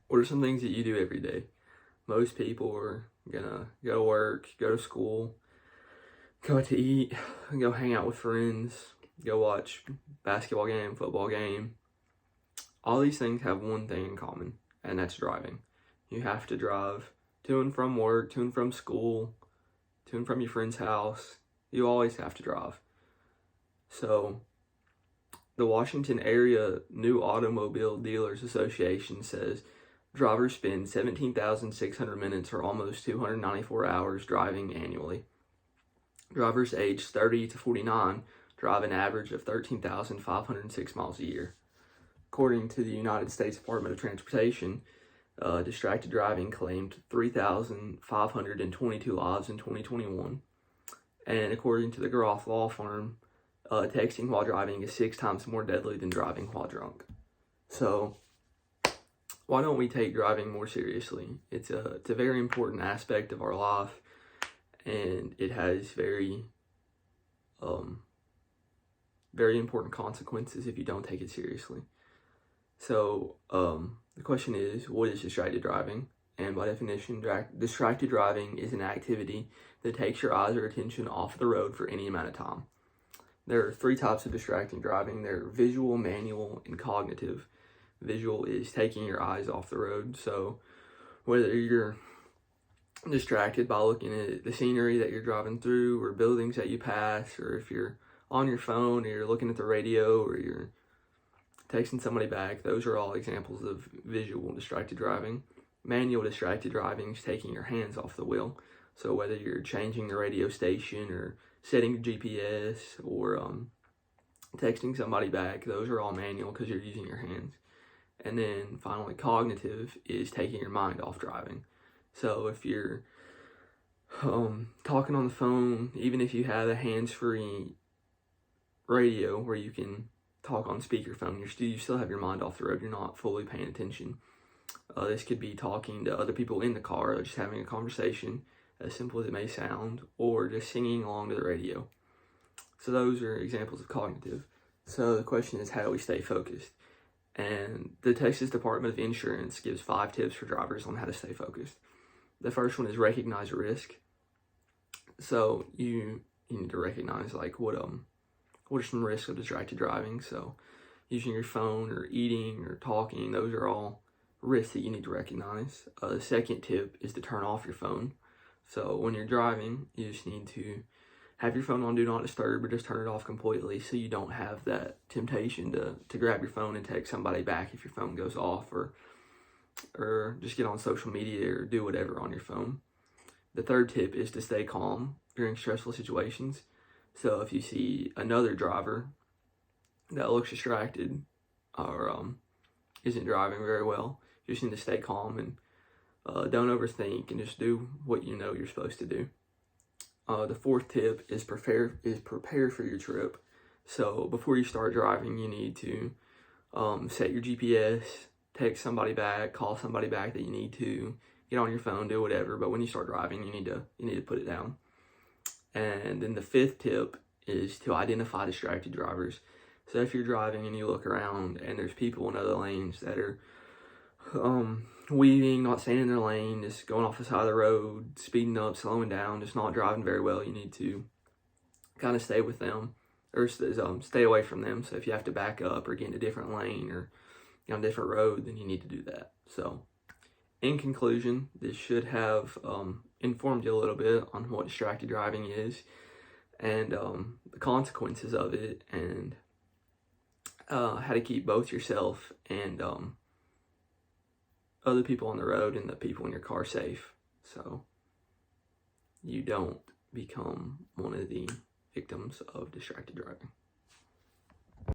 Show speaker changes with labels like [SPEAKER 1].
[SPEAKER 1] What are some things that you do every day? Most people are gonna go to work, go to school, go out to eat, go hang out with friends, go watch basketball game, football game. All these things have one thing in common, and that's driving. You have to drive to and from work, to and from school, to and from your friend's house. You always have to drive. So, the Washington Area New Automobile Dealers Association says drivers spend 17,600 minutes or almost 294 hours driving annually. Drivers aged 30 to 49 drive an average of 13,506 miles a year. According to the United States Department of Transportation, distracted driving claimed 3,522 lives in 2021. And according to the Groff Law Firm, texting while driving is 6 times more deadly than driving while drunk. So, why don't we take driving more seriously? It's a very important aspect of our life, and it has very important consequences if you don't take it seriously. So, the question is, what is distracted driving? And by definition, distracted driving is an activity that takes your eyes or attention off the road for any amount of time. There are 3 types of distracting driving. They're visual, manual, and cognitive. Visual is taking your eyes off the road. So whether you're distracted by looking at the scenery that you're driving through or buildings that you pass, or if you're on your phone or you're looking at the radio or you're texting somebody back, those are all examples of visual distracted driving. Manual distracted driving is taking your hands off the wheel. So whether you're changing the radio station or setting the GPS or texting somebody back, those are all manual because you're using your hands. And then finally, cognitive is taking your mind off driving. So if you're talking on the phone, even if you have a hands-free radio where you can talk on speakerphone, you still have your mind off the road. You're not fully paying attention. This could be talking to other people in the car, or just having a conversation, as simple as it may sound, or just singing along to the radio. So those are examples of cognitive. So the question is, how do we stay focused? And the Texas Department of Insurance gives 5 tips for drivers on how to stay focused. The first one is recognize your risk. So you need to recognize what are some risks of distracted driving. So using your phone or eating or talking, those are all risks that you need to recognize. The second tip is to turn off your phone. So when you're driving, you just need to have your phone on Do Not Disturb, or just turn it off completely so you don't have that temptation to grab your phone and text somebody back if your phone goes off, or just get on social media or do whatever on your phone. The third tip is to stay calm during stressful situations. So if you see another driver that looks distracted or isn't driving very well, you just need to stay calm and don't overthink and just do what you know you're supposed to do. The fourth tip is prepare for your trip. So before you start driving, you need to set your GPS, text somebody back, call somebody back that you need to, get on your phone, do whatever. But when you start driving, you need to put it down. And then the fifth tip is to identify distracted drivers. So if you're driving and you look around and there's people in other lanes that are weaving, not staying in their lane, just going off the side of the road, speeding up, slowing down, just not driving very well, you need to kind of stay with them, or stay away from them. So if you have to back up or get in a different lane or get on a different road, then you need to do that. So in conclusion, this should have informed you a little bit on what distracted driving is and the consequences of it, and how to keep both yourself and other people on the road and the people in your car safe, so you don't become one of the victims of distracted driving.